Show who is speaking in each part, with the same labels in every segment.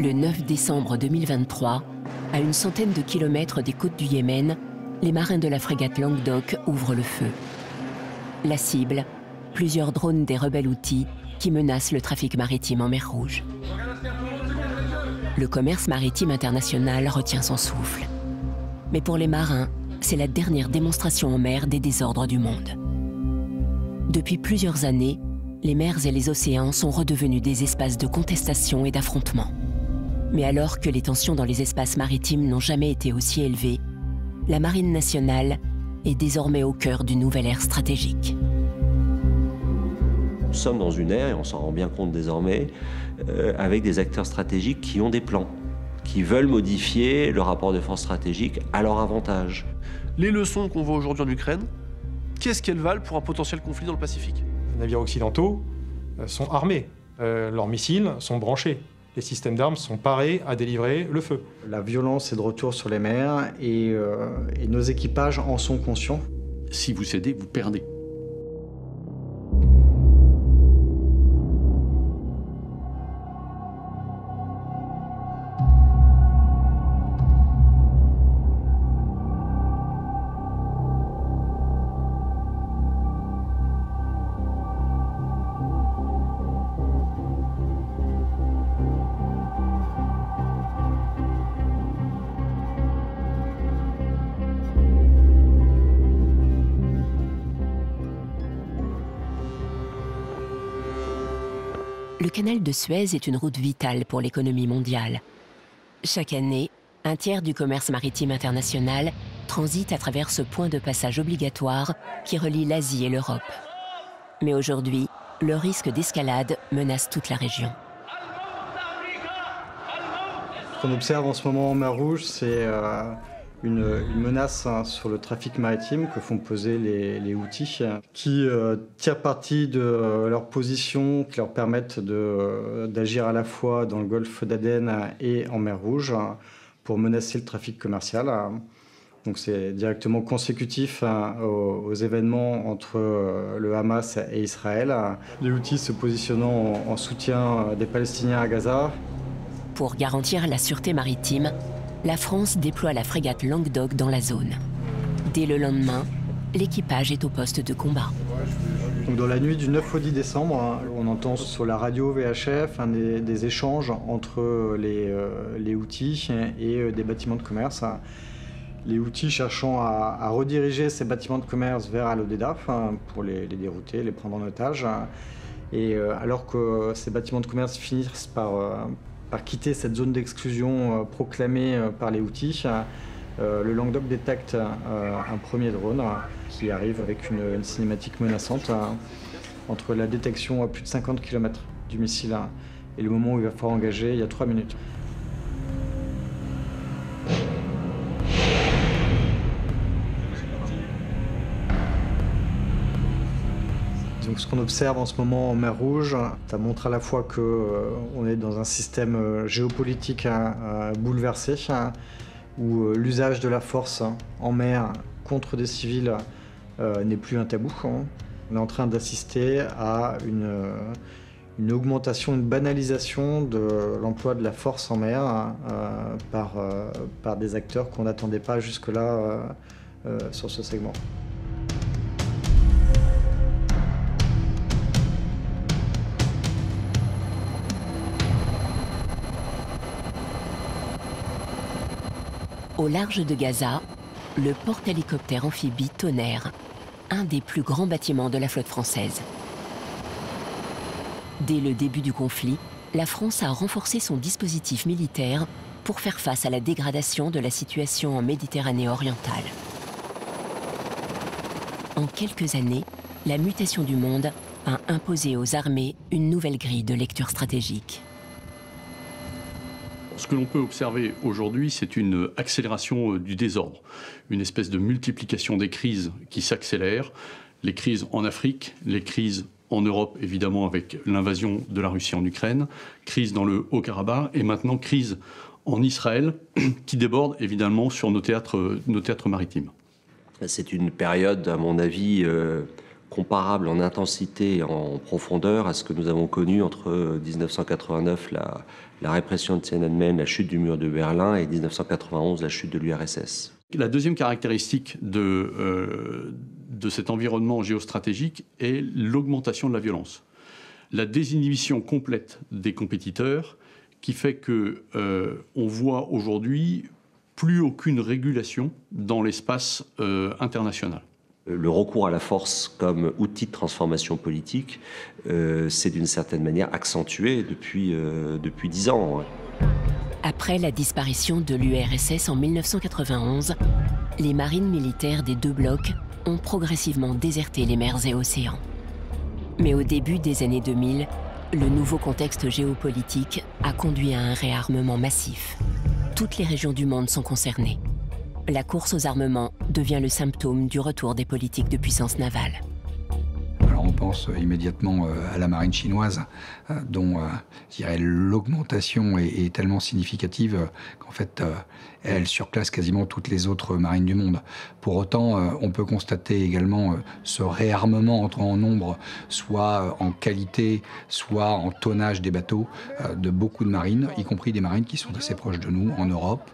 Speaker 1: Le 9 décembre 2023, à une centaine de kilomètres des côtes du Yémen, les marins de la frégate Languedoc ouvrent le feu. La cible, plusieurs drones des rebelles Houthis qui menacent le trafic maritime en mer Rouge. Le commerce maritime international retient son souffle. Mais pour les marins, c'est la dernière démonstration en mer des désordres du monde. Depuis plusieurs années, les mers et les océans sont redevenus des espaces de contestation et d'affrontement. Mais alors que les tensions dans les espaces maritimes n'ont jamais été aussi élevées, la Marine nationale est désormais au cœur d'une nouvelle ère stratégique.
Speaker 2: Nous sommes dans une ère, et on s'en rend bien compte désormais, avec des acteurs stratégiques qui ont des plans, qui veulent modifier le rapport de force stratégique à leur avantage.
Speaker 3: Les leçons qu'on voit aujourd'hui en Ukraine, qu'est-ce qu'elles valent pour un potentiel conflit dans le Pacifique?
Speaker 4: Les navires occidentaux sont armés, leurs missiles sont branchés. Les systèmes d'armes sont parés à délivrer le feu.
Speaker 5: La violence est de retour sur les mers et nos équipages en sont conscients.
Speaker 6: Si vous cédez, vous perdez.
Speaker 1: Le canal de Suez est une route vitale pour l'économie mondiale. Chaque année, un tiers du commerce maritime international transite à travers ce point de passage obligatoire qui relie l'Asie et l'Europe. Mais aujourd'hui, le risque d'escalade menace toute la région.
Speaker 5: Ce qu'on observe en ce moment en mer Rouge, c'est une menace sur le trafic maritime que font peser les Houthis, qui tirent parti de leur position, qui leur permettent d'agir à la fois dans le golfe d'Aden et en mer Rouge pour menacer le trafic commercial. Donc c'est directement consécutif aux événements entre le Hamas et Israël. Les Houthis se positionnant en soutien des Palestiniens à Gaza.
Speaker 1: Pour garantir la sûreté maritime, la France déploie la frégate Languedoc dans la zone. Dès le lendemain, l'équipage est au poste de combat.
Speaker 5: Donc dans la nuit du 9 au 10 décembre, on entend sur la radio VHF des échanges entre les Houthis et des bâtiments de commerce. Les Houthis cherchant à rediriger ces bâtiments de commerce vers Al-Hodeida pour les dérouter, les prendre en otage. Et alors que ces bâtiments de commerce finissent par quitter cette zone d'exclusion proclamée par les Houthis, le Languedoc détecte un premier drone qui arrive avec une cinématique menaçante entre la détection à plus de 50 km du missile et le moment où il va falloir engager, il y a 3 minutes. Donc ce qu'on observe en ce moment en mer Rouge, ça montre à la fois qu'on est dans un système géopolitique bouleversé, où l'usage de la force en mer contre des civils n'est plus un tabou. On est en train d'assister à une augmentation, une banalisation de l'emploi de la force en mer par des acteurs qu'on n'attendait pas jusque-là sur ce segment.
Speaker 1: Au large de Gaza, le porte-hélicoptère amphibie Tonnerre, un des plus grands bâtiments de la flotte française. Dès le début du conflit, la France a renforcé son dispositif militaire pour faire face à la dégradation de la situation en Méditerranée orientale. En quelques années, la mutation du monde a imposé aux armées une nouvelle grille de lecture stratégique.
Speaker 6: Ce que l'on peut observer aujourd'hui, c'est une accélération du désordre, une espèce de multiplication des crises qui s'accélèrent. Les crises en Afrique, les crises en Europe, évidemment avec l'invasion de la Russie en Ukraine, crise dans le Haut-Karabakh et maintenant crise en Israël qui déborde évidemment sur nos théâtres maritimes.
Speaker 2: C'est une période, à mon avis, comparable en intensité et en profondeur à ce que nous avons connu entre 1989, la répression de Tiananmen, la chute du mur de Berlin, et 1991, la chute de l'URSS.
Speaker 6: La deuxième caractéristique de cet environnement géostratégique est l'augmentation de la violence. La désinhibition complète des compétiteurs qui fait qu'on voit aujourd'hui plus aucune régulation dans l'espace international.
Speaker 2: Le recours à la force comme outil de transformation politique, c'est d'une certaine manière accentué depuis 10 ans.
Speaker 1: Après la disparition de l'URSS en 1991, les marines militaires des deux blocs ont progressivement déserté les mers et océans. Mais au début des années 2000, le nouveau contexte géopolitique a conduit à un réarmement massif. Toutes les régions du monde sont concernées. La course aux armements devient le symptôme du retour des politiques de puissance navale.
Speaker 7: Alors on pense immédiatement à la marine chinoise, dont je dirais, l'augmentation est tellement significative qu'en fait elle surclasse quasiment toutes les autres marines du monde. Pour autant, on peut constater également ce réarmement en nombre, soit en qualité, soit en tonnage des bateaux de beaucoup de marines, y compris des marines qui sont assez proches de nous, en Europe.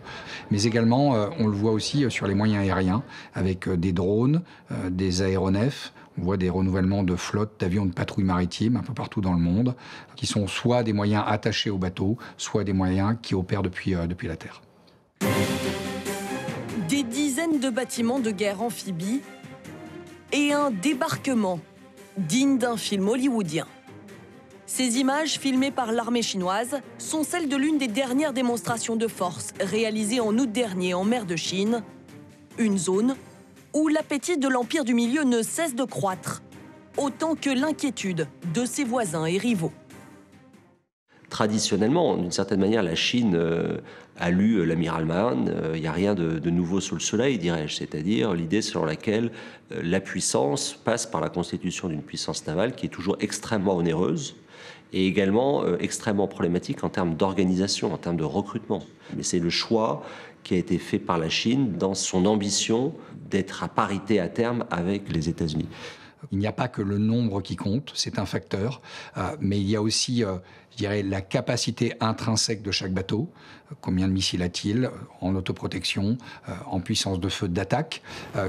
Speaker 7: Mais également, on le voit aussi sur les moyens aériens, avec des drones, des aéronefs. On voit des renouvellements de flottes, d'avions de patrouille maritime un peu partout dans le monde, qui sont soit des moyens attachés au bateau, soit des moyens qui opèrent depuis la terre.
Speaker 8: Des dizaines de bâtiments de guerre amphibies et un débarquement digne d'un film hollywoodien. Ces images, filmées par l'armée chinoise, sont celles de l'une des dernières démonstrations de force réalisées en août dernier en mer de Chine, une zone où l'appétit de l'Empire du Milieu ne cesse de croître, autant que l'inquiétude de ses voisins et rivaux.
Speaker 2: Traditionnellement, d'une certaine manière, la Chine a lu l'amiral Mann. Il n'y a rien de nouveau sous le soleil, dirais-je. C'est-à-dire l'idée selon laquelle la puissance passe par la constitution d'une puissance navale qui est toujours extrêmement onéreuse et également extrêmement problématique en termes d'organisation, en termes de recrutement. Mais c'est le choix qui a été fait par la Chine dans son ambition d'être à parité à terme avec les États-Unis.
Speaker 7: Il n'y a pas que le nombre qui compte, c'est un facteur, mais il y a aussi, je dirais, la capacité intrinsèque de chaque bateau. Combien de missiles a-t-il en autoprotection, en puissance de feu d'attaque?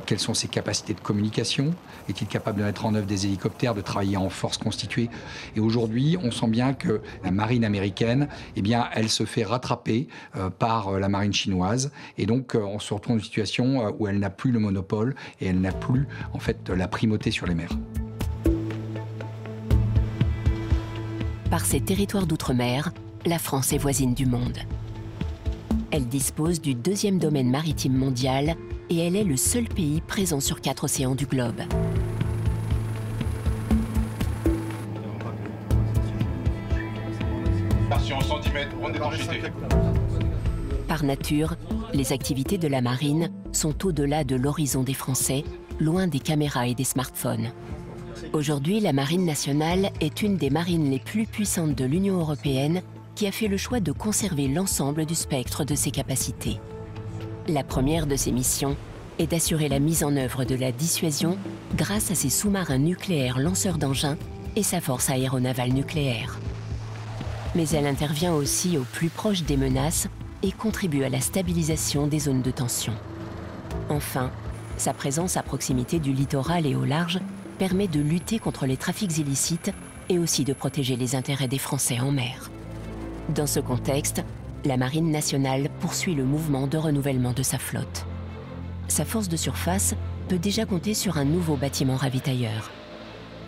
Speaker 7: Quelles sont ses capacités de communication? Est-il capable de mettre en œuvre des hélicoptères, de travailler en force constituée? Et aujourd'hui, on sent bien que la marine américaine, eh bien, elle se fait rattraper par la marine chinoise. Et donc, on se retrouve dans une situation où elle n'a plus le monopole et elle n'a plus, en fait, la primauté sur les mers.
Speaker 1: Par ses territoires d'outre-mer, la France est voisine du monde. Elle dispose du deuxième domaine maritime mondial et elle est le seul pays présent sur 4 océans du globe. Par nature, les activités de la marine sont au-delà de l'horizon des Français, loin des caméras et des smartphones. Aujourd'hui, la Marine nationale est une des marines les plus puissantes de l'Union européenne qui a fait le choix de conserver l'ensemble du spectre de ses capacités. La première de ses missions est d'assurer la mise en œuvre de la dissuasion grâce à ses sous-marins nucléaires lanceurs d'engins et sa force aéronavale nucléaire. Mais elle intervient aussi au plus proche des menaces et contribue à la stabilisation des zones de tension. Enfin, sa présence à proximité du littoral et au large permet de lutter contre les trafics illicites et aussi de protéger les intérêts des Français en mer. Dans ce contexte, la Marine nationale poursuit le mouvement de renouvellement de sa flotte. Sa force de surface peut déjà compter sur un nouveau bâtiment ravitailleur.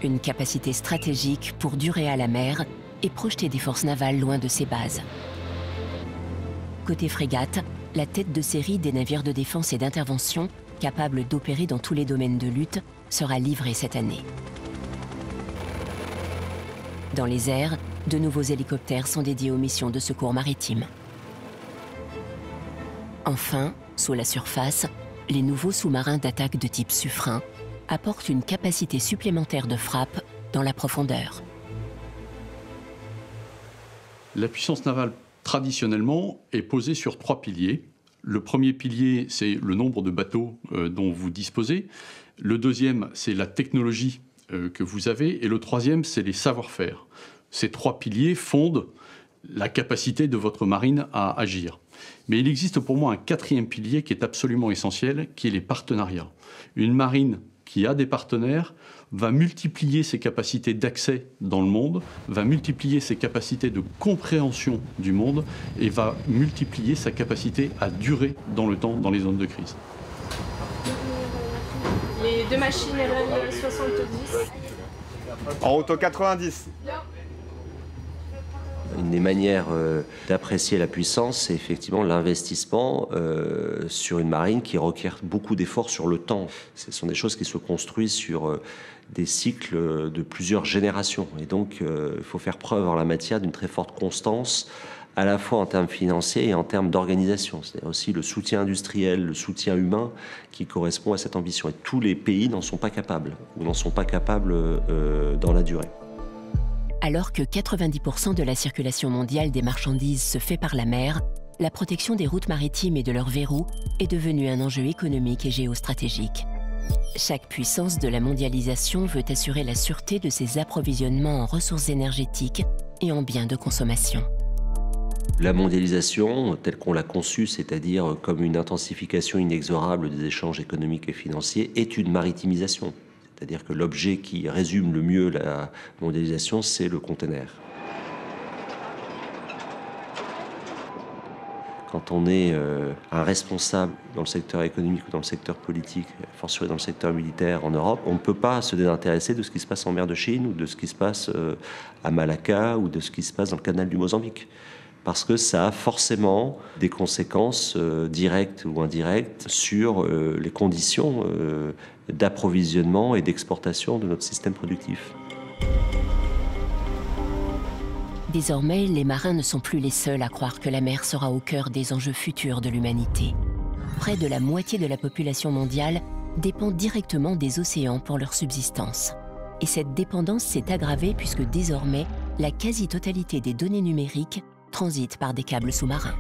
Speaker 1: Une capacité stratégique pour durer à la mer et projeter des forces navales loin de ses bases. Côté frégate, la tête de série des navires de défense et d'intervention, capable d'opérer dans tous les domaines de lutte, sera livrée cette année. Dans les airs, de nouveaux hélicoptères sont dédiés aux missions de secours maritime. Enfin, sous la surface, les nouveaux sous-marins d'attaque de type Suffren apportent une capacité supplémentaire de frappe dans la profondeur.
Speaker 6: La puissance navale, traditionnellement, est posée sur 3 piliers. Le premier pilier, c'est le nombre de bateaux dont vous disposez. Le deuxième, c'est la technologie que vous avez. Et le troisième, c'est les savoir-faire. Ces trois piliers fondent la capacité de votre marine à agir. Mais il existe pour moi un quatrième pilier qui est absolument essentiel, qui est les partenariats. Une marine qui a des partenaires va multiplier ses capacités d'accès dans le monde, va multiplier ses capacités de compréhension du monde et va multiplier sa capacité à durer dans le temps dans les zones de crise.
Speaker 9: Les deux machines RL 70.
Speaker 10: En route au 90.
Speaker 2: Une des manières d'apprécier la puissance, c'est effectivement l'investissement sur une marine qui requiert beaucoup d'efforts sur le temps. Ce sont des choses qui se construisent sur des cycles de plusieurs générations. Et donc, il faut faire preuve en la matière d'une très forte constance, à la fois en termes financiers et en termes d'organisation. C'est-à-dire aussi le soutien industriel, le soutien humain qui correspond à cette ambition. Et tous les pays n'en sont pas capables, ou n'en sont pas capables dans la durée.
Speaker 1: Alors que 90% de la circulation mondiale des marchandises se fait par la mer, la protection des routes maritimes et de leurs verrous est devenue un enjeu économique et géostratégique. Chaque puissance de la mondialisation veut assurer la sûreté de ses approvisionnements en ressources énergétiques et en biens de consommation.
Speaker 2: La mondialisation, telle qu'on l'a conçue, c'est-à-dire comme une intensification inexorable des échanges économiques et financiers, est une maritimisation. C'est-à-dire que l'objet qui résume le mieux la mondialisation, c'est le conteneur. Quand on est un responsable dans le secteur économique ou dans le secteur politique, forcément dans le secteur militaire en Europe, on ne peut pas se désintéresser de ce qui se passe en mer de Chine ou de ce qui se passe à Malacca ou de ce qui se passe dans le canal du Mozambique. Parce que ça a forcément des conséquences directes ou indirectes sur les conditions d'approvisionnement et d'exportation de notre système productif.
Speaker 1: Désormais, les marins ne sont plus les seuls à croire que la mer sera au cœur des enjeux futurs de l'humanité. Près de la moitié de la population mondiale dépend directement des océans pour leur subsistance. Et cette dépendance s'est aggravée puisque désormais, la quasi-totalité des données numériques transitent par des câbles sous-marins.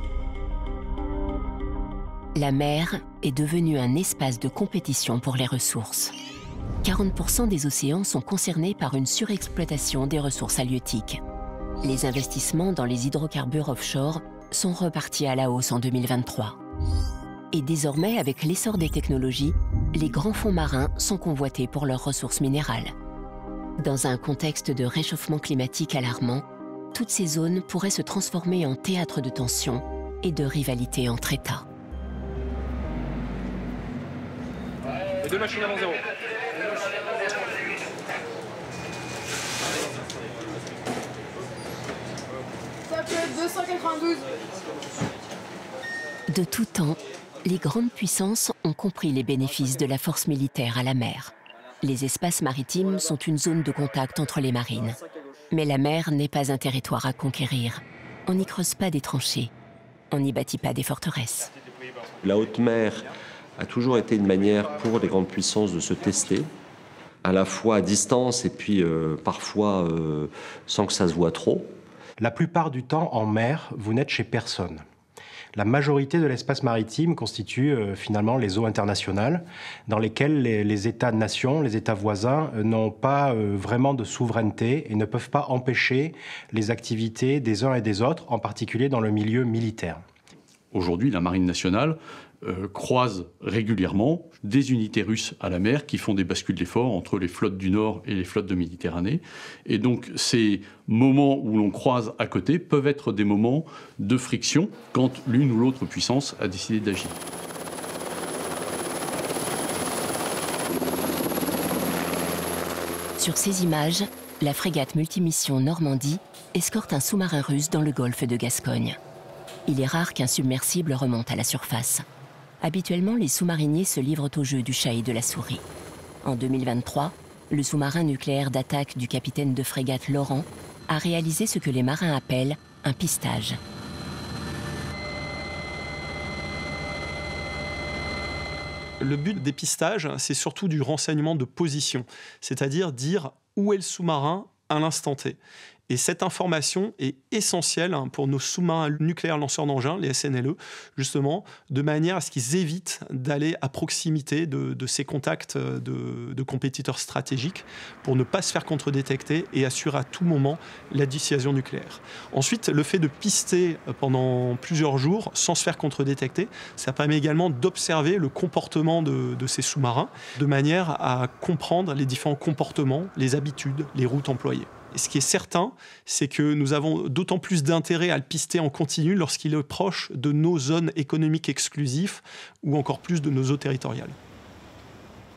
Speaker 1: La mer est devenue un espace de compétition pour les ressources. 40% des océans sont concernés par une surexploitation des ressources halieutiques. Les investissements dans les hydrocarbures offshore sont repartis à la hausse en 2023. Et désormais, avec l'essor des technologies, les grands fonds marins sont convoités pour leurs ressources minérales. Dans un contexte de réchauffement climatique alarmant, toutes ces zones pourraient se transformer en théâtre de tensions et de rivalités entre États.
Speaker 10: Les deux machines avant zéro.
Speaker 9: Ça peut être 292.
Speaker 1: De tout temps, les grandes puissances ont compris les bénéfices de la force militaire à la mer. Les espaces maritimes sont une zone de contact entre les marines. Mais la mer n'est pas un territoire à conquérir. On n'y creuse pas des tranchées. On n'y bâtit pas des forteresses.
Speaker 2: La haute mer a toujours été une manière pour les grandes puissances de se tester, à la fois à distance et puis parfois sans que ça se voit trop.
Speaker 11: La plupart du temps, en mer, vous n'êtes chez personne. La majorité de l'espace maritime constitue finalement les eaux internationales dans lesquelles les États-nations, les États voisins n'ont pas vraiment de souveraineté et ne peuvent pas empêcher les activités des uns et des autres, en particulier dans le milieu militaire.
Speaker 6: Aujourd'hui, la marine nationale croise régulièrement des unités russes à la mer qui font des bascules d'efforts entre les flottes du Nord et les flottes de Méditerranée. Et donc ces moments où l'on croise à côté peuvent être des moments de friction quand l'une ou l'autre puissance a décidé d'agir.
Speaker 1: Sur ces images, la frégate multimission Normandie escorte un sous-marin russe dans le golfe de Gascogne. Il est rare qu'un submersible remonte à la surface. Habituellement, les sous-mariniers se livrent au jeu du chat et de la souris. En 2023, le sous-marin nucléaire d'attaque du capitaine de frégate Laurent a réalisé ce que les marins appellent un pistage.
Speaker 12: Le but des pistages, c'est surtout du renseignement de position, c'est-à-dire dire où est le sous-marin à l'instant T. Et cette information est essentielle pour nos sous-marins nucléaires lanceurs d'engins, les SNLE, justement, de manière à ce qu'ils évitent d'aller à proximité de ces contacts de compétiteurs stratégiques pour ne pas se faire contre-détecter et assurer à tout moment la dissuasion nucléaire. Ensuite, le fait de pister pendant plusieurs jours sans se faire contre-détecter, ça permet également d'observer le comportement de ces sous-marins de manière à comprendre les différents comportements, les habitudes, les routes employées. Et ce qui est certain, c'est que nous avons d'autant plus d'intérêt à le pister en continu lorsqu'il est proche de nos zones économiques exclusives ou encore plus de nos eaux territoriales.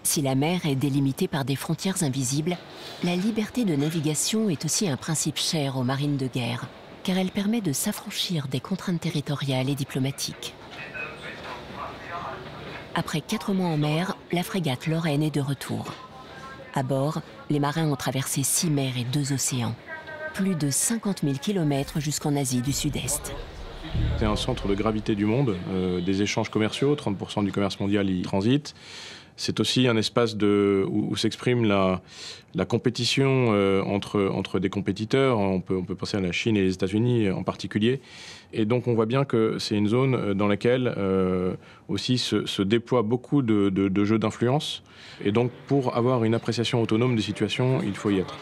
Speaker 1: Si la mer est délimitée par des frontières invisibles, la liberté de navigation est aussi un principe cher aux marines de guerre, car elle permet de s'affranchir des contraintes territoriales et diplomatiques. Après 4 mois en mer, la frégate Lorraine est de retour. À bord, les marins ont traversé 6 mers et 2 océans. Plus de 50 000 km jusqu'en Asie du Sud-Est.
Speaker 13: C'est un centre de gravité du monde, des échanges commerciaux, 30% du commerce mondial y transite. C'est aussi un espace où s'exprime la compétition entre des compétiteurs. On peut penser à la Chine et les États-Unis en particulier. Et donc on voit bien que c'est une zone dans laquelle aussi se déploient beaucoup de jeux d'influence. Et donc pour avoir une appréciation autonome des situations, il faut y être.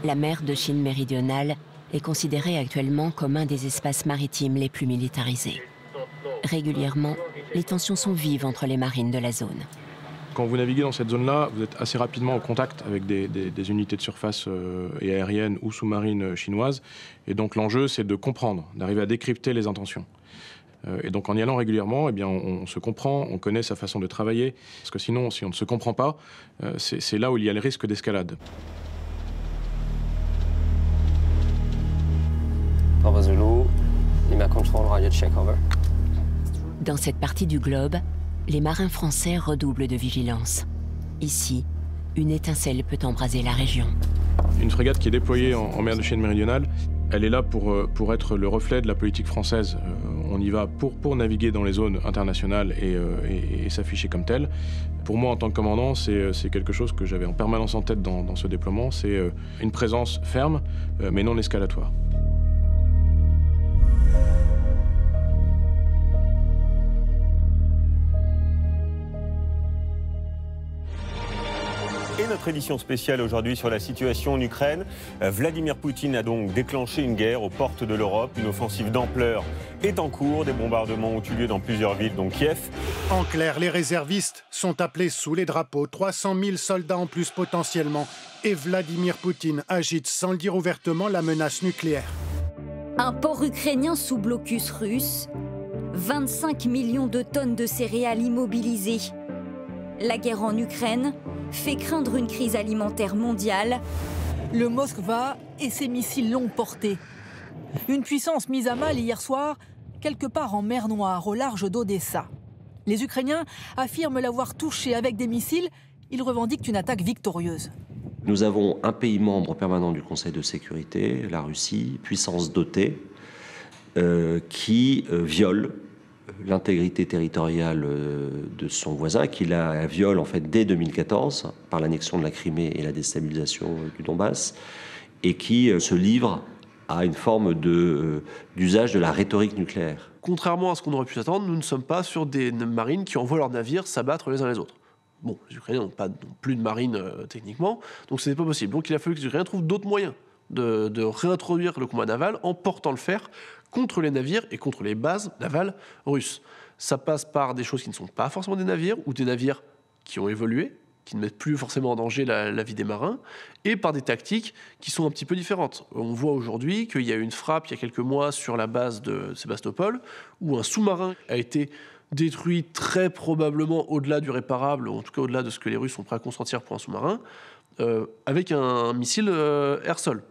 Speaker 1: La mer de Chine méridionale est considérée actuellement comme un des espaces maritimes les plus militarisés. Régulièrement, les tensions sont vives entre les marines de la zone.
Speaker 13: Quand vous naviguez dans cette zone-là, vous êtes assez rapidement en contact avec des unités de surface et aériennes ou sous-marines chinoises. Et donc l'enjeu, c'est de comprendre, d'arriver à décrypter les intentions. Et donc en y allant régulièrement, eh bien, on se comprend, on connaît sa façon de travailler. Parce que sinon, si on ne se comprend pas, c'est là où il y a le risque d'escalade.
Speaker 14: Bravo Zulu, Lima Control, radio check, over.
Speaker 1: Dans cette partie du globe, les marins français redoublent de vigilance. Ici, une étincelle peut embraser la région.
Speaker 13: Une frégate qui est déployée en mer de Chine méridionale, elle est là pour être le reflet de la politique française. On y va pour naviguer dans les zones internationales et s'afficher comme tel. Pour moi, en tant que commandant, c'est quelque chose que j'avais en permanence en tête dans ce déploiement. C'est une présence ferme, mais non escalatoire.
Speaker 15: Et notre édition spéciale aujourd'hui sur la situation en Ukraine. Vladimir Poutine a donc déclenché une guerre aux portes de l'Europe. Une offensive d'ampleur est en cours. Des bombardements ont eu lieu dans plusieurs villes, dont Kiev.
Speaker 16: En clair, les réservistes sont appelés sous les drapeaux. 300 000 soldats en plus potentiellement. Et Vladimir Poutine agite sans le dire ouvertement la menace nucléaire.
Speaker 17: Un port ukrainien sous blocus russe. 25 millions de tonnes de céréales immobilisées. La guerre en Ukraine fait craindre une crise alimentaire mondiale.
Speaker 18: Le Moskva et ses missiles longue portée. Une puissance mise à mal hier soir, quelque part en mer Noire, au large d'Odessa. Les Ukrainiens affirment l'avoir touché avec des missiles. Ils revendiquent une attaque victorieuse.
Speaker 2: Nous avons un pays membre permanent du Conseil de sécurité, la Russie, puissance dotée, qui viole l'intégrité territoriale de son voisin, qui la viole en fait dès 2014 par l'annexion de la Crimée et la déstabilisation du Donbass, et qui se livre à une forme d'usage de la rhétorique nucléaire.
Speaker 3: Contrairement à ce qu'on aurait pu s'attendre, nous ne sommes pas sur des marines qui envoient leurs navires s'abattre les uns les autres. Bon, les Ukrainiens n'ont pas non plus de marine techniquement, donc ce n'est pas possible. Donc il a fallu que les Ukrainiens trouvent d'autres moyens de réintroduire le combat naval en portant le fer contre les navires et contre les bases navales russes. Ça passe par des choses qui ne sont pas forcément des navires, ou des navires qui ont évolué, qui ne mettent plus forcément en danger la vie des marins, et par des tactiques qui sont un petit peu différentes. On voit aujourd'hui qu'il y a eu une frappe il y a quelques mois sur la base de Sébastopol, où un sous-marin a été détruit très probablement au-delà du réparable, ou en tout cas au-delà de ce que les Russes sont prêts à consentir pour un sous-marin, avec un missile air-sol.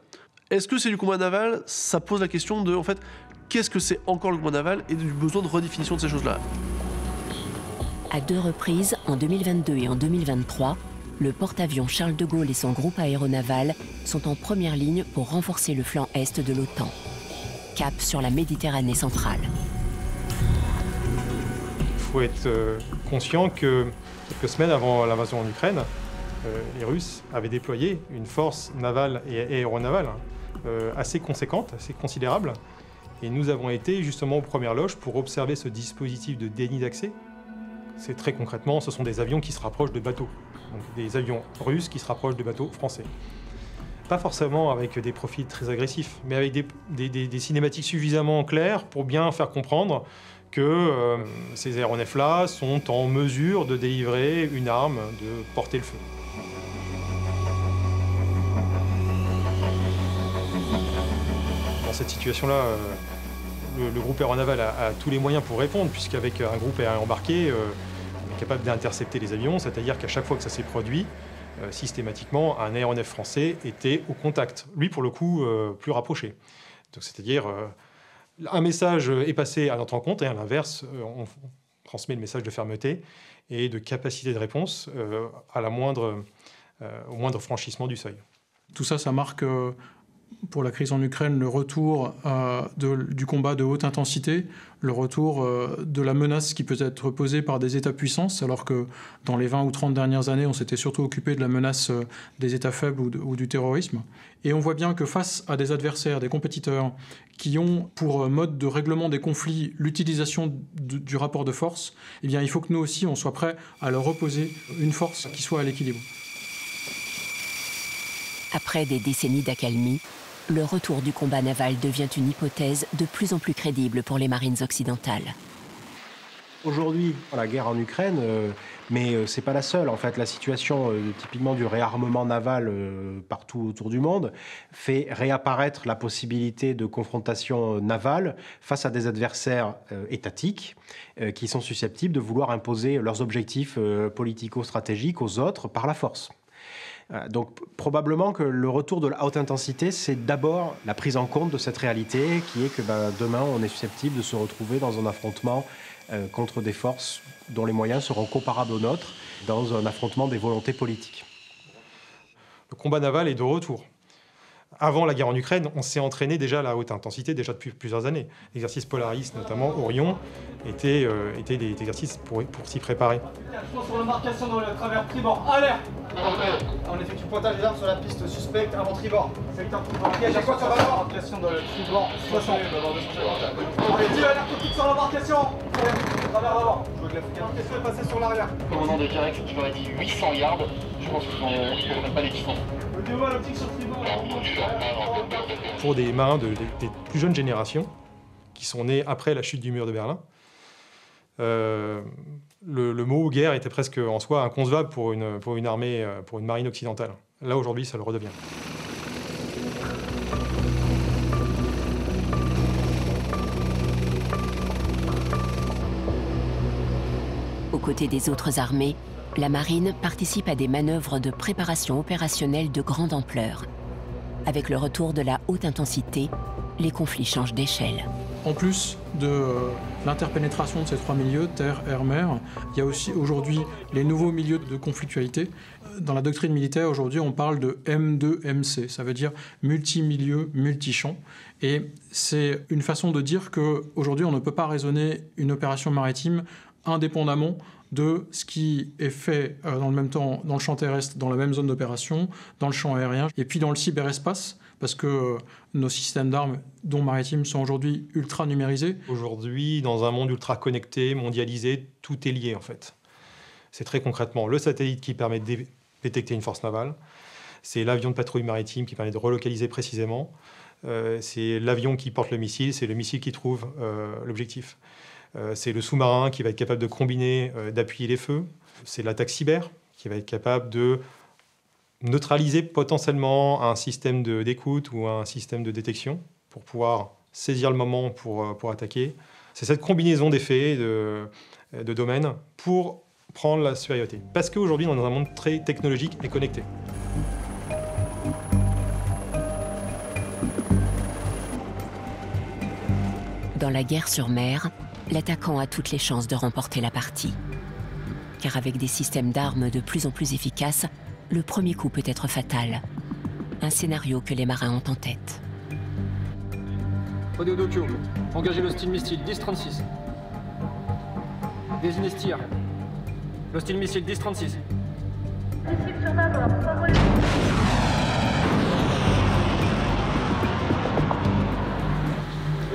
Speaker 3: Est-ce que c'est du combat naval? Ça pose la question de, en fait, qu'est-ce que c'est encore le combat naval et du besoin de redéfinition de ces choses-là.
Speaker 1: À 2 reprises, en 2022 et en 2023, le porte-avions Charles de Gaulle et son groupe aéronaval sont en première ligne pour renforcer le flanc est de l'OTAN. Cap sur la Méditerranée centrale.
Speaker 4: Il faut être conscient que quelques semaines avant l'invasion en Ukraine, les Russes avaient déployé une force navale et aéronavale assez conséquente, assez considérable. Et nous avons été justement aux premières loges pour observer ce dispositif de déni d'accès. C'est très concrètement, ce sont des avions qui se rapprochent de bateaux. Donc des avions russes qui se rapprochent de bateaux français. Pas forcément avec des profils très agressifs, mais avec des cinématiques suffisamment claires pour bien faire comprendre que ces aéronefs-là sont en mesure de délivrer une arme, de porter le feu. Dans cette situation-là, le groupe aéronaval a tous les moyens pour répondre, puisqu'avec un groupe aérien embarqué, on est capable d'intercepter les avions, c'est-à-dire qu'à chaque fois que ça s'est produit, systématiquement, un aéronef français était au contact. Lui, pour le coup, plus rapproché. Donc, c'est-à-dire, un message est passé à notre rencontre, et à l'inverse, on transmet le message de fermeté et de capacité de réponse au moindre franchissement du seuil.
Speaker 19: Tout ça, ça marque, pour la crise en Ukraine, le retour du combat de haute intensité, le retour de la menace qui peut être posée par des États-puissances, alors que dans les 20 ou 30 dernières années, on s'était surtout occupé de la menace des États faibles ou du terrorisme. Et on voit bien que face à des adversaires, des compétiteurs, qui ont pour mode de règlement des conflits l'utilisation du rapport de force, eh bien, il faut que nous aussi, on soit prêts à leur opposer une force qui soit à l'équilibre.
Speaker 1: Après des décennies d'accalmie, le retour du combat naval devient une hypothèse de plus en plus crédible pour les marines occidentales.
Speaker 11: Aujourd'hui, la guerre en Ukraine, mais c'est pas la seule. En fait, la situation typiquement du réarmement naval partout autour du monde fait réapparaître la possibilité de confrontation navale face à des adversaires étatiques qui sont susceptibles de vouloir imposer leurs objectifs politico-stratégiques aux autres par la force. Donc probablement que le retour de la haute intensité, c'est d'abord la prise en compte de cette réalité qui est que demain, on est susceptible de se retrouver dans un affrontement contre des forces dont les moyens seront comparables aux nôtres, dans un affrontement des volontés politiques.
Speaker 4: Le combat naval est de retour. Avant la guerre en Ukraine, on s'est entraîné déjà à la haute intensité déjà depuis plusieurs années. L'exercice Polaris, notamment Orion, était des exercices pour s'y préparer.
Speaker 20: Sur l'embarcation dans le travers tribord, alerte! On effectue pointage des armes sur la piste suspecte avant tribord. Secteur tribord. Piège à quoi sur l'embarcation dans le tribord 60. On dit alerte optique sur l'embarcation. Travers avant. L'embarcation est passée sur l'arrière.
Speaker 21: Commandant de direct, je leur ai dit 800 yards. Je pense qu'ils ne connaissent pas les distances.
Speaker 20: L'optique sur tribord.
Speaker 4: Pour des marins des plus jeunes générations, qui sont nés après la chute du mur de Berlin, le mot guerre était presque en soi inconcevable pour une armée, pour une marine occidentale. Là, aujourd'hui, ça le redevient.
Speaker 1: Aux côtés des autres armées, la marine participe à des manœuvres de préparation opérationnelle de grande ampleur. Avec le retour de la haute intensité, les conflits changent d'échelle.
Speaker 19: En plus de l'interpénétration de ces trois milieux, terre, air, mer, il y a aussi aujourd'hui les nouveaux milieux de conflictualité. Dans la doctrine militaire, aujourd'hui, on parle de M2MC, ça veut dire multi-milieu, multi-champ. Et c'est une façon de dire qu'aujourd'hui, on ne peut pas raisonner une opération maritime indépendamment de ce qui est fait dans le même temps dans le champ terrestre, dans la même zone d'opération, dans le champ aérien, et puis dans le cyberespace, parce que nos systèmes d'armes, dont maritimes, sont aujourd'hui ultra numérisés.
Speaker 4: Aujourd'hui, dans un monde ultra connecté, mondialisé, tout est lié en fait. C'est très concrètement le satellite qui permet de détecter une force navale, c'est l'avion de patrouille maritime qui permet de relocaliser précisément, c'est l'avion qui porte le missile, c'est le missile qui trouve l'objectif. C'est le sous-marin qui va être capable de combiner, d'appuyer les feux. C'est l'attaque cyber qui va être capable de neutraliser potentiellement un système d'écoute ou un système de détection pour pouvoir saisir le moment pour attaquer. C'est cette combinaison d'effets, de domaines pour prendre la supériorité. Parce qu'aujourd'hui, on est dans un monde très technologique et connecté.
Speaker 1: Dans la guerre sur mer, l'attaquant a toutes les chances de remporter la partie. Car avec des systèmes d'armes de plus en plus efficaces, le premier coup peut être fatal. Un scénario que les marins ont en tête.
Speaker 21: Odeodokyo, engagez le style missile 10-36. Désignez tir. Le style missile 10-36. Destruction d'abord, favori.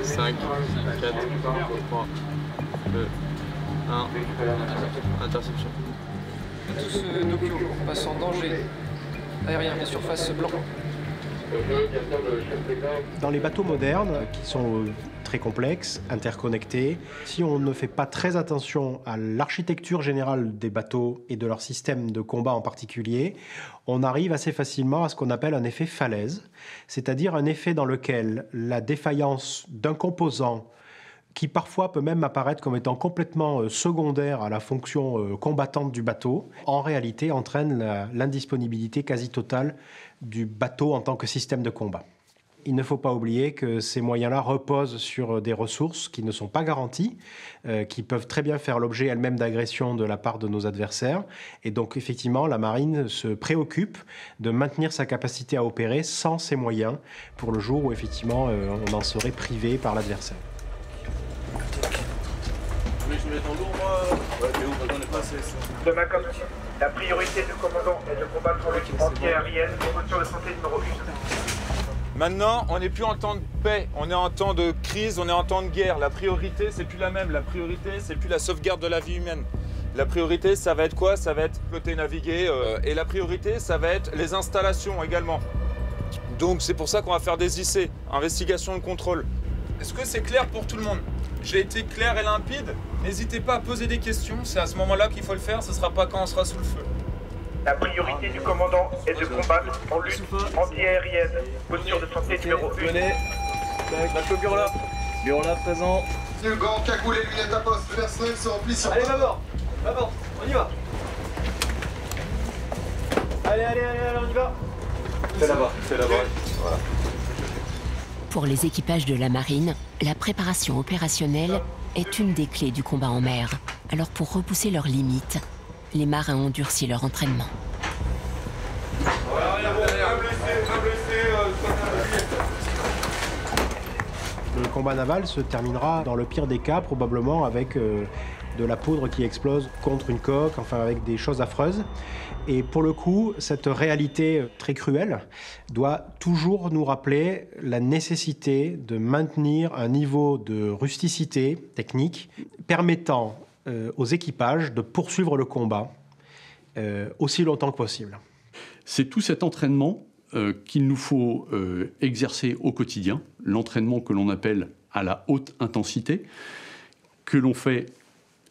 Speaker 5: Cinq, 4, 3, 2, 1, interception.
Speaker 22: Tous Dokyo, passe en danger. Aérien, les surfaces blanc.
Speaker 11: Dans les bateaux modernes, qui sont très complexes, interconnectés, si on ne fait pas très attention à l'architecture générale des bateaux et de leur système de combat en particulier, on arrive assez facilement à ce qu'on appelle un effet falaise, c'est-à-dire un effet dans lequel la défaillance d'un composant qui parfois peut même apparaître comme étant complètement secondaire à la fonction combattante du bateau, en réalité entraîne l'indisponibilité quasi totale du bateau en tant que système de combat. Il ne faut pas oublier que ces moyens-là reposent sur des ressources qui ne sont pas garanties, qui peuvent très bien faire l'objet elles-mêmes d'agressions de la part de nos adversaires. Et donc, effectivement, la marine se préoccupe de maintenir sa capacité à opérer sans ces moyens pour le jour où, effectivement, on en serait privé par l'adversaire.
Speaker 21: De ma com, la priorité du commandant est de combattre l'équipe anti-aérienne et voiture de santé numéro 1.
Speaker 10: Maintenant, on n'est plus en temps de paix, on est en temps de crise, on est en temps de guerre. La priorité, c'est plus la même. La priorité, c'est plus la sauvegarde de la vie humaine. La priorité, ça va être quoi? Ça va être flotter, naviguer. Et la priorité, ça va être les installations également. Donc, c'est pour ça qu'on va faire des IC, investigation et contrôle. Est-ce que c'est clair pour tout le monde? J'ai été clair et limpide. N'hésitez pas à poser des questions. C'est à ce moment-là qu'il faut le faire. Ce ne sera pas quand on sera sous le feu.
Speaker 21: La priorité du commandant est de combattre en lutte anti-aérienne. Posture de santé numéro 1.
Speaker 5: Venez. Tac, le bureau là. Bureau là, présent.
Speaker 21: Le gant, cagoulé, lunettes à poste. Le personnel se remplit sur...
Speaker 5: Allez, va-bord, on y va. Allez, on y va. C'est là-bas. Voilà.
Speaker 1: Pour les équipages de la marine, la préparation opérationnelle est une des clés du combat en mer. Alors pour repousser leurs limites, les marins ont durci leur entraînement.
Speaker 11: Le combat naval se terminera dans le pire des cas probablement avec de la poudre qui explose contre une coque, enfin avec des choses affreuses. Et pour le coup, cette réalité très cruelle doit toujours nous rappeler la nécessité de maintenir un niveau de rusticité technique permettant aux équipages de poursuivre le combat aussi longtemps que possible.
Speaker 6: C'est tout cet entraînement qu'il nous faut exercer au quotidien, l'entraînement que l'on appelle à la haute intensité, que l'on fait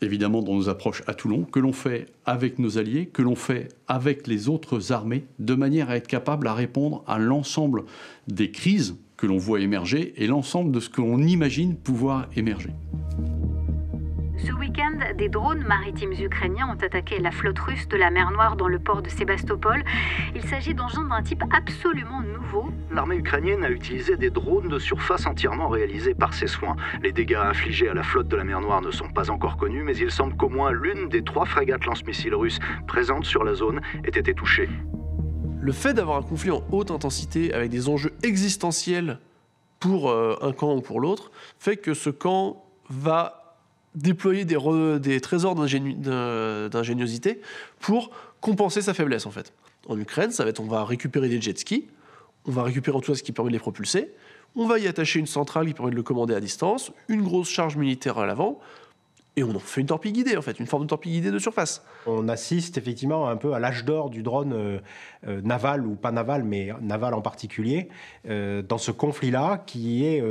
Speaker 6: évidemment dans nos approches à Toulon, que l'on fait avec nos alliés, que l'on fait avec les autres armées, de manière à être capable à répondre à l'ensemble des crises que l'on voit émerger et l'ensemble de ce que l'on imagine pouvoir émerger.
Speaker 23: Ce week-end, des drones maritimes ukrainiens ont attaqué la flotte russe de la mer Noire dans le port de Sébastopol. Il s'agit d'engins d'un type absolument nouveau.
Speaker 24: L'armée ukrainienne a utilisé des drones de surface entièrement réalisés par ses soins. Les dégâts infligés à la flotte de la mer Noire ne sont pas encore connus, mais il semble qu'au moins l'une des 3 frégates lance-missiles russes présentes sur la zone ait été touchée.
Speaker 3: Le fait d'avoir un conflit en haute intensité avec des enjeux existentiels pour un camp ou pour l'autre fait que ce camp va déployer des trésors d'ingéniosité pour compenser sa faiblesse en fait. En Ukraine, ça va être on va récupérer des jet skis, on va récupérer en tout cas ce qui permet de les propulser, on va y attacher une centrale qui permet de le commander à distance, une grosse charge militaire à l'avant, et on en fait une torpille guidée en fait, une forme de torpille guidée de surface. On assiste effectivement un peu à l'âge d'or du drone naval ou pas naval, mais naval en particulier, dans ce conflit-là qui est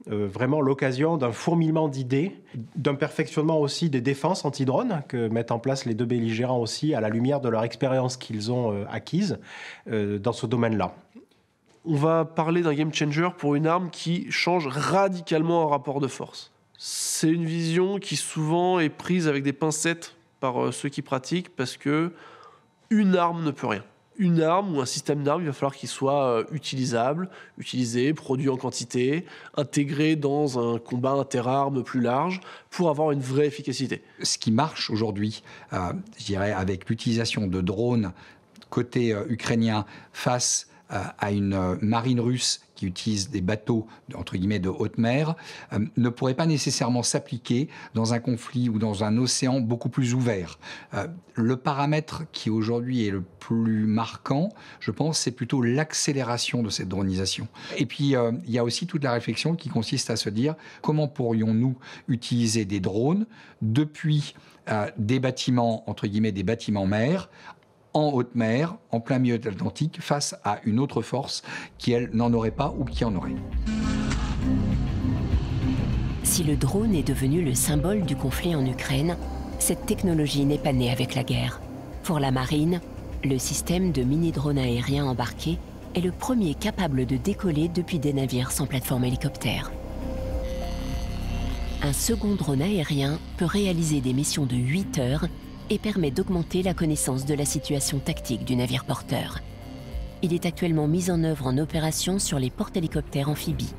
Speaker 3: vraiment l'occasion d'un fourmillement d'idées, d'un perfectionnement aussi des défenses anti-drones que mettent en place les deux belligérants aussi à la lumière de leur expérience qu'ils ont acquise dans ce domaine-là. On va parler d'un game changer pour une arme qui change radicalement un rapport de force. C'est une vision qui souvent est prise avec des pincettes par ceux qui pratiquent parce que une arme ne peut rien. Une arme ou un système d'armes, il va falloir qu'il soit utilisable, utilisé, produit en quantité, intégré dans un combat interarmes plus large pour avoir une vraie efficacité.
Speaker 7: Ce qui marche aujourd'hui, je dirais, avec l'utilisation de drones côté ukrainien face à une marine russe qui utilise des bateaux, entre guillemets, de haute mer, ne pourrait pas nécessairement s'appliquer dans un conflit ou dans un océan beaucoup plus ouvert. Le paramètre qui aujourd'hui est le plus marquant, je pense, c'est plutôt l'accélération de cette dronisation. Et puis, il y a aussi toute la réflexion qui consiste à se dire comment pourrions-nous utiliser des drones depuis des bâtiments, entre guillemets, des bâtiments mers, en haute mer, en plein milieu de l'Atlantique, face à une autre force qui, elle, n'en aurait pas ou qui en aurait.
Speaker 1: Si le drone est devenu le symbole du conflit en Ukraine, cette technologie n'est pas née avec la guerre. Pour la marine, le système de mini-drones aériens embarqués est le premier capable de décoller depuis des navires sans plateforme hélicoptère. Un second drone aérien peut réaliser des missions de 8 heures et permet d'augmenter la connaissance de la situation tactique du navire porteur. Il est actuellement mis en œuvre en opération sur les porte-hélicoptères amphibies.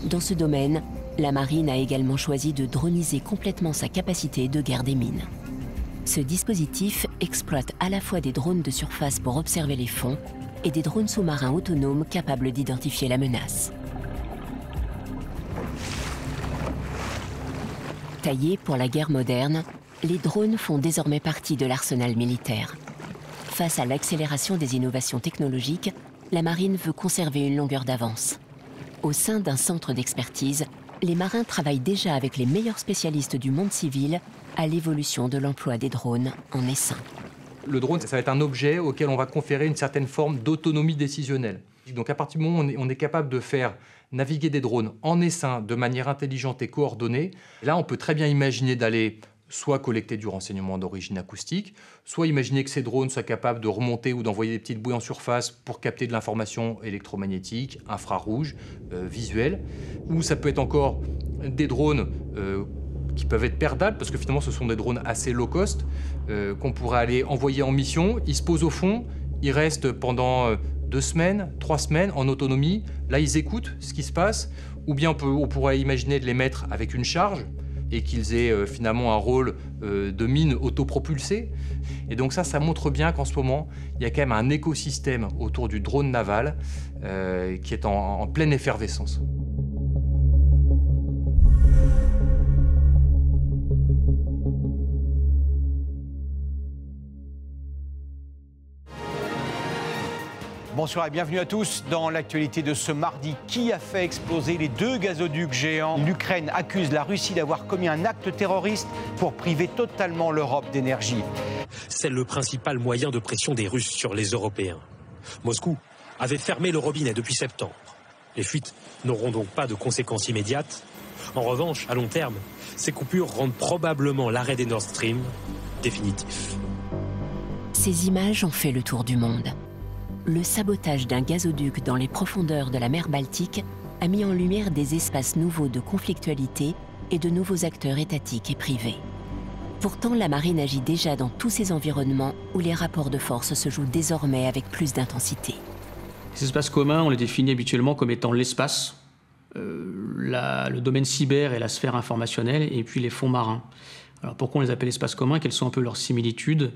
Speaker 1: Dans ce domaine, la marine a également choisi de droniser complètement sa capacité de guerre des mines. Ce dispositif exploite à la fois des drones de surface pour observer les fonds et des drones sous-marins autonomes capables d'identifier la menace. Taillés pour la guerre moderne, les drones font désormais partie de l'arsenal militaire. Face à l'accélération des innovations technologiques, la marine veut conserver une longueur d'avance. Au sein d'un centre d'expertise, les marins travaillent déjà avec les meilleurs spécialistes du monde civil à l'évolution de l'emploi des drones en essaim.
Speaker 8: Le drone, ça va être un objet auquel on va conférer une certaine forme d'autonomie décisionnelle. Donc à partir du moment où on est capable de faire naviguer des drones en essaim de manière intelligente et coordonnée, là on peut très bien imaginer d'aller soit collecter du renseignement d'origine acoustique, soit imaginer que ces drones soient capables de remonter ou d'envoyer des petites bouées en surface pour capter de l'information électromagnétique, infrarouge, visuelle. Ou ça peut être encore des drones qui peuvent être perdables, parce que finalement ce sont des drones assez low cost, qu'on pourrait aller envoyer en mission. Ils se posent au fond, ils restent pendant 2 semaines, 3 semaines en autonomie. Là, ils écoutent ce qui se passe. Ou bien on pourrait imaginer de les mettre avec une charge et qu'ils aient finalement un rôle de mine autopropulsée. Et donc ça montre bien qu'en ce moment, il y a quand même un écosystème autour du drone naval qui est en pleine effervescence.
Speaker 9: Bonsoir et bienvenue à tous. Dans l'actualité de ce mardi, qui a fait exploser les 2 gazoducs géants? L'Ukraine accuse la Russie d'avoir commis un acte terroriste pour priver totalement l'Europe d'énergie.
Speaker 12: C'est le principal moyen de pression des Russes sur les Européens. Moscou avait fermé le robinet depuis septembre. Les fuites n'auront donc pas de conséquences immédiates. En revanche, à long terme, ces coupures rendent probablement l'arrêt des Nord Stream définitif.
Speaker 1: Ces images ont fait le tour du monde. Le sabotage d'un gazoduc dans les profondeurs de la mer Baltique a mis en lumière des espaces nouveaux de conflictualité et de nouveaux acteurs étatiques et privés. Pourtant, la marine agit déjà dans tous ces environnements où les rapports de force se jouent désormais avec plus d'intensité.
Speaker 14: Ces espaces communs, on les définit habituellement comme étant l'espace, le domaine cyber et la sphère informationnelle, et puis les fonds marins. Alors pourquoi on les appelle espaces communs? Quelles sont un peu leurs similitudes?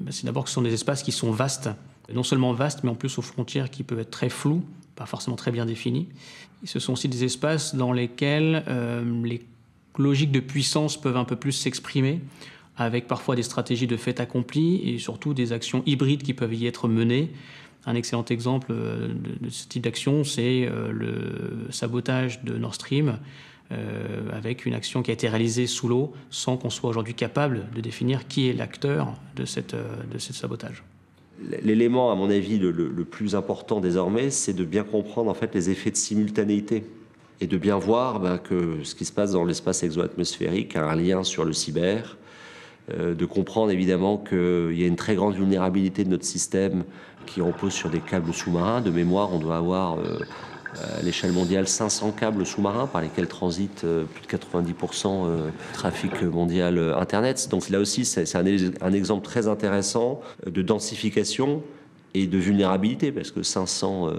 Speaker 14: C'est d'abord que ce sont des espaces qui sont vastes, non seulement vastes, mais en plus aux frontières qui peuvent être très floues, pas forcément très bien définies. Et ce sont aussi des espaces dans lesquels les logiques de puissance peuvent un peu plus s'exprimer, avec parfois des stratégies de fait accompli et surtout des actions hybrides qui peuvent y être menées. Un excellent exemple de ce type d'action, c'est le sabotage de Nord Stream, avec une action qui a été réalisée sous l'eau sans qu'on soit aujourd'hui capable de définir qui est l'acteur de ce sabotage.
Speaker 2: L'élément, à mon avis, le plus important désormais, c'est de bien comprendre en fait les effets de simultanéité et de bien voir que ce qui se passe dans l'espace exo-atmosphérique a un lien sur le cyber, de comprendre évidemment qu'il y a une très grande vulnérabilité de notre système qui repose sur des câbles sous-marins. De mémoire, on doit avoir à l'échelle mondiale 500 câbles sous-marins par lesquels transite plus de 90% trafic mondial Internet. Donc là aussi, c'est un exemple très intéressant de densification et de vulnérabilité, parce que 500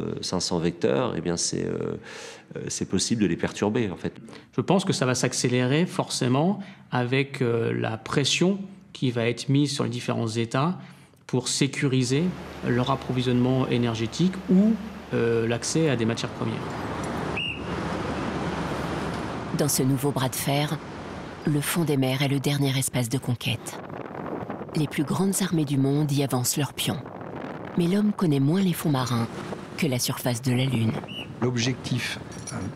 Speaker 2: vecteurs, eh bien c'est possible de les perturber en fait.
Speaker 14: Je pense que ça va s'accélérer forcément avec la pression qui va être mise sur les différents États pour sécuriser leur approvisionnement énergétique ou l'accès à des matières premières.
Speaker 1: Dans ce nouveau bras de fer, le fond des mers est le dernier espace de conquête. Les plus grandes armées du monde y avancent leurs pions. Mais l'homme connaît moins les fonds marins que la surface de la Lune.
Speaker 7: L'objectif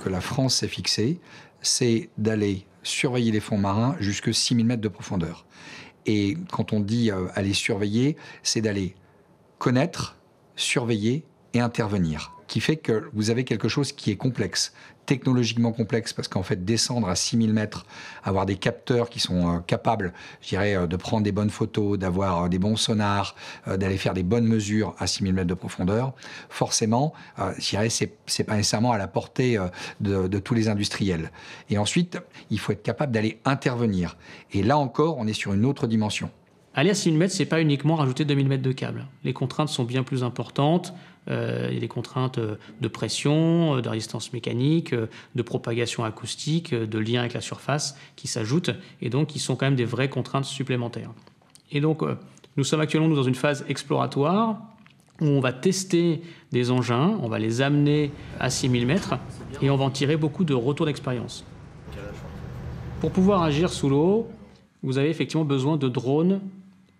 Speaker 7: que la France s'est fixé, c'est d'aller surveiller les fonds marins jusqu'à 6000 mètres de profondeur. Et quand on dit aller surveiller, c'est d'aller connaître, surveiller et intervenir. Qui fait que vous avez quelque chose qui est complexe, technologiquement complexe, parce qu'en fait, descendre à 6000 mètres, avoir des capteurs qui sont capables, je dirais, de prendre des bonnes photos, d'avoir des bons sonars, d'aller faire des bonnes mesures à 6000 mètres de profondeur, forcément, je dirais, c'est pas nécessairement à la portée de tous les industriels. Et ensuite, il faut être capable d'aller intervenir. Et là encore, on est sur une autre dimension.
Speaker 14: Aller à 6000 mètres, ce n'est pas uniquement rajouter 2000 mètres de câble. Les contraintes sont bien plus importantes. Il y a des contraintes de pression, de résistance mécanique, de propagation acoustique, de lien avec la surface qui s'ajoutent et donc qui sont quand même des vraies contraintes supplémentaires. Et donc, nous sommes actuellement dans une phase exploratoire où on va tester des engins, on va les amener à 6000 mètres et on va en tirer beaucoup de retours d'expérience. Pour pouvoir agir sous l'eau, vous avez effectivement besoin de drones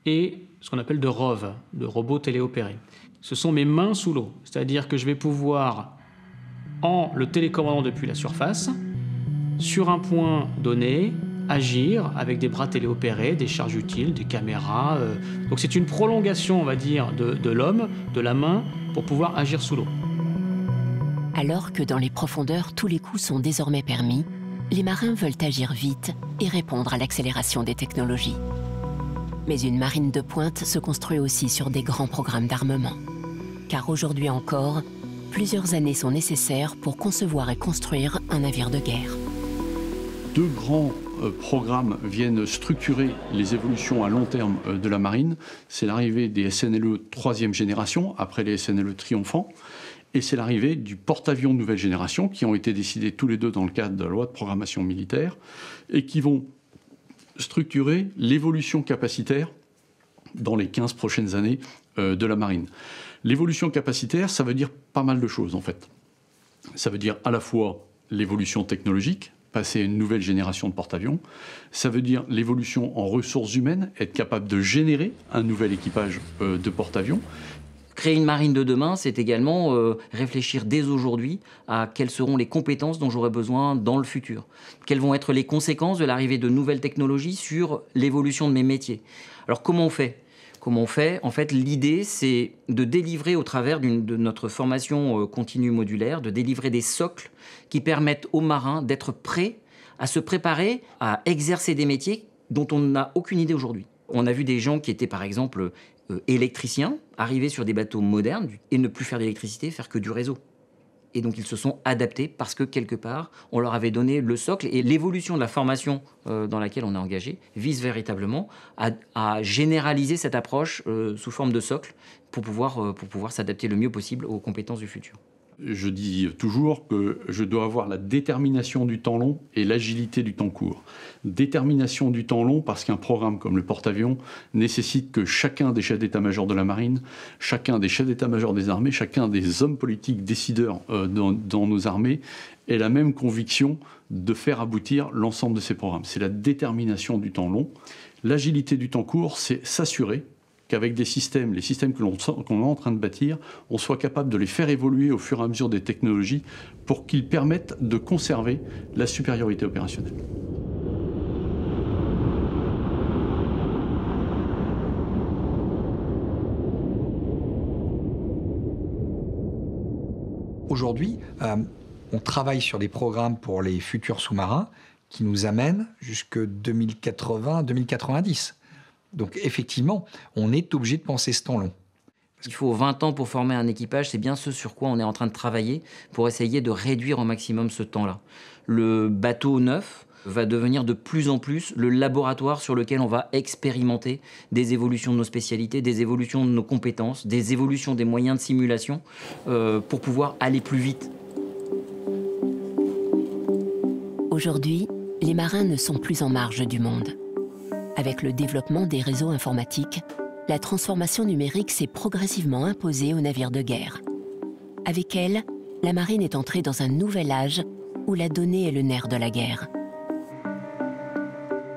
Speaker 14: et ce qu'on appelle de ROV, de robots téléopérés. Ce sont mes mains sous l'eau, c'est-à-dire que je vais pouvoir, en le télécommandant depuis la surface, sur un point donné, agir avec des bras téléopérés, des charges utiles, des caméras. Donc c'est une prolongation, on va dire, de l'homme, de la main, pour pouvoir agir sous l'eau.
Speaker 1: Alors que dans les profondeurs, tous les coups sont désormais permis, les marins veulent agir vite et répondre à l'accélération des technologies. Mais une marine de pointe se construit aussi sur des grands programmes d'armement. Car aujourd'hui encore, plusieurs années sont nécessaires pour concevoir et construire un navire de guerre.
Speaker 6: Deux grands programmes viennent structurer les évolutions à long terme de la marine. C'est l'arrivée des SNLE 3e génération, après les SNLE triomphants, et c'est l'arrivée du porte-avions nouvelle génération, qui ont été décidés tous les deux dans le cadre de la loi de programmation militaire, et qui vont structurer l'évolution capacitaire dans les 15 prochaines années de la marine. L'évolution capacitaire, ça veut dire pas mal de choses en fait. Ça veut dire à la fois l'évolution technologique, passer à une nouvelle génération de porte-avions. Ça veut dire l'évolution en ressources humaines, être capable de générer un nouvel équipage de porte-avions.
Speaker 13: Créer une marine de demain, c'est également réfléchir dès aujourd'hui à quelles seront les compétences dont j'aurai besoin dans le futur. Quelles vont être les conséquences de l'arrivée de nouvelles technologies sur l'évolution de mes métiers. Alors comment on fait ? Comment on fait ? En fait, l'idée, c'est de délivrer au travers de notre formation continue modulaire, de délivrer des socles qui permettent aux marins d'être prêts à se préparer à exercer des métiers dont on n'a aucune idée aujourd'hui. On a vu des gens qui étaient par exemple électriciens arriver sur des bateaux modernes et ne plus faire d'électricité, faire que du réseau. Et donc ils se sont adaptés parce que quelque part, on leur avait donné le socle et l'évolution de la formation dans laquelle on est engagé vise véritablement à généraliser cette approche sous forme de socle pour pouvoir s'adapter le mieux possible aux compétences du futur.
Speaker 6: Je dis toujours que je dois avoir la détermination du temps long et l'agilité du temps court. Détermination du temps long parce qu'un programme comme le porte-avions nécessite que chacun des chefs d'état-major de la marine, chacun des chefs d'état-major des armées, chacun des hommes politiques décideurs dans nos armées ait la même conviction de faire aboutir l'ensemble de ces programmes. C'est la détermination du temps long. L'agilité du temps court, c'est s'assurer qu'avec des systèmes, les systèmes qu'on est en train de bâtir, on soit capable de les faire évoluer au fur et à mesure des technologies pour qu'ils permettent de conserver la supériorité opérationnelle.
Speaker 7: Aujourd'hui, on travaille sur des programmes pour les futurs sous-marins qui nous amènent jusque 2080-2090. Donc effectivement, on est obligé de penser ce temps long.
Speaker 13: Il faut 20 ans pour former un équipage, c'est bien ce sur quoi on est en train de travailler pour essayer de réduire au maximum ce temps-là. Le bateau neuf va devenir de plus en plus le laboratoire sur lequel on va expérimenter des évolutions de nos spécialités, des évolutions de nos compétences, des évolutions des moyens de simulation pour pouvoir aller plus vite.
Speaker 1: Aujourd'hui, les marins ne sont plus en marge du monde. Avec le développement des réseaux informatiques, la transformation numérique s'est progressivement imposée aux navires de guerre. Avec elle, la marine est entrée dans un nouvel âge où la donnée est le nerf de la guerre.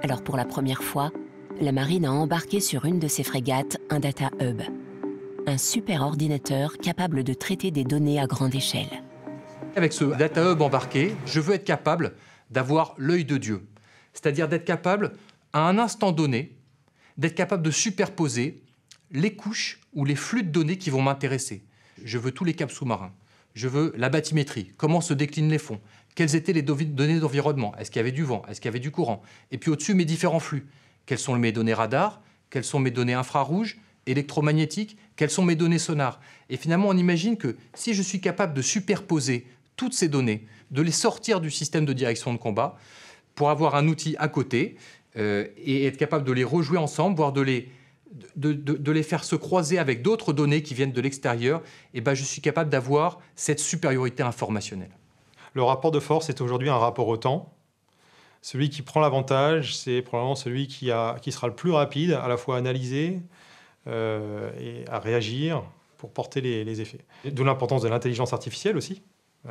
Speaker 1: Alors pour la première fois, la marine a embarqué sur une de ses frégates un data hub, un superordinateur capable de traiter des données à grande échelle.
Speaker 8: Avec ce data hub embarqué, je veux être capable d'avoir l'œil de Dieu, c'est-à-dire d'être capable, à un instant donné, d'être capable de superposer les couches ou les flux de données qui vont m'intéresser. Je veux tous les câbles sous-marins, je veux la bathymétrie, comment se déclinent les fonds, quelles étaient les données d'environnement, est-ce qu'il y avait du vent, est-ce qu'il y avait du courant, et puis au-dessus mes différents flux, quelles sont mes données radar, quelles sont mes données infrarouges, électromagnétiques, quelles sont mes données sonars. Et finalement, on imagine que si je suis capable de superposer toutes ces données, de les sortir du système de direction de combat, pour avoir un outil à côté, et être capable de les rejouer ensemble, voire de les faire se croiser avec d'autres données qui viennent de l'extérieur, et ben je suis capable d'avoir cette supériorité informationnelle.
Speaker 4: Le rapport de force est aujourd'hui un rapport au temps. Celui qui prend l'avantage, c'est probablement celui qui sera le plus rapide, à la fois à analyser et à réagir pour porter les effets. D'où l'importance de l'intelligence artificielle aussi,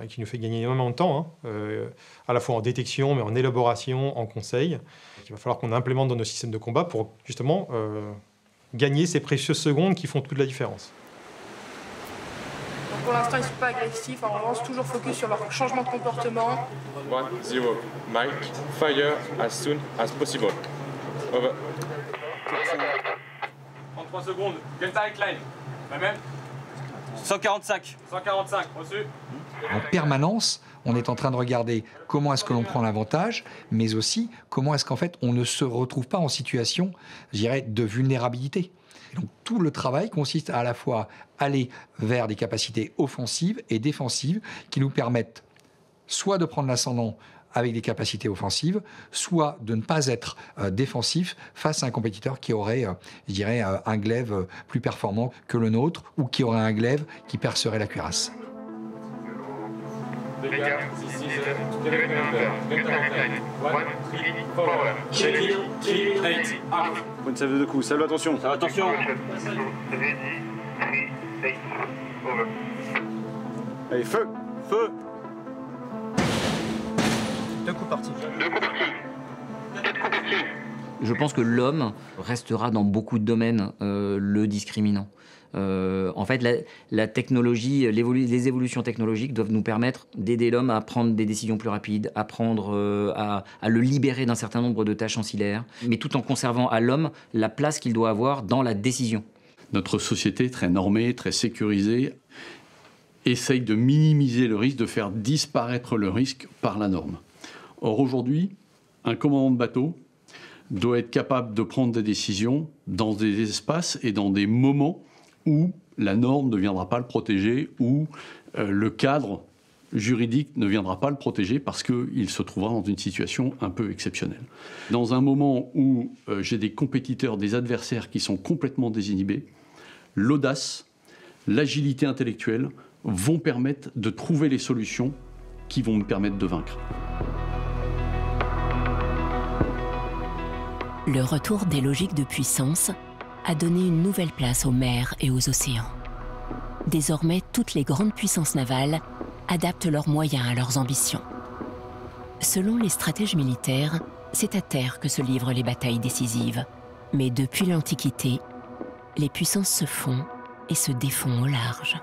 Speaker 4: qui nous fait gagner énormément de temps, à la fois en détection, mais en élaboration, en conseil. Il va falloir qu'on implémente dans nos systèmes de combat pour justement gagner ces précieuses secondes qui font toute la différence.
Speaker 15: Donc pour l'instant, ils ne sont pas agressifs, en revanche, toujours focus sur leur changement de comportement.
Speaker 10: 1-0, Mike, fire as soon as possible. Over. 33 secondes, Delta Incline, la même 145. 145, reçu.
Speaker 7: En permanence, on est en train de regarder comment est-ce que l'on prend l'avantage, mais aussi comment est-ce qu'en fait on ne se retrouve pas en situation, je dirais, de vulnérabilité. Et donc tout le travail consiste à la fois aller vers des capacités offensives et défensives qui nous permettent soit de prendre l'ascendant avec des capacités offensives, soit de ne pas être défensif face à un compétiteur qui aurait, je dirais, un glaive plus performant que le nôtre ou qui aurait un glaive qui percerait la cuirasse.
Speaker 5: Point de salve de coups, salve attention.
Speaker 10: Attention.
Speaker 5: Allez, feu.
Speaker 10: Feu.
Speaker 15: Deux coups partis.
Speaker 13: Je pense que l'homme restera dans beaucoup de domaines le discriminant. En fait, la technologie, les évolutions technologiques doivent nous permettre d'aider l'homme à prendre des décisions plus rapides, à le libérer d'un certain nombre de tâches ancillaires, mais tout en conservant à l'homme la place qu'il doit avoir dans la décision.
Speaker 6: Notre société, très normée, très sécurisée, essaye de minimiser le risque, de faire disparaître le risque par la norme. Or, aujourd'hui, un commandant de bateau doit être capable de prendre des décisions dans des espaces et dans des moments où la norme ne viendra pas le protéger, où le cadre juridique ne viendra pas le protéger parce qu'il se trouvera dans une situation un peu exceptionnelle. Dans un moment où j'ai des compétiteurs, des adversaires qui sont complètement désinhibés, l'audace, l'agilité intellectuelle vont permettre de trouver les solutions qui vont me permettre de vaincre.
Speaker 1: Le retour des logiques de puissance a donné une nouvelle place aux mers et aux océans. Désormais, toutes les grandes puissances navales adaptent leurs moyens à leurs ambitions. Selon les stratèges militaires, c'est à terre que se livrent les batailles décisives. Mais depuis l'Antiquité, les puissances se font et se défont au large.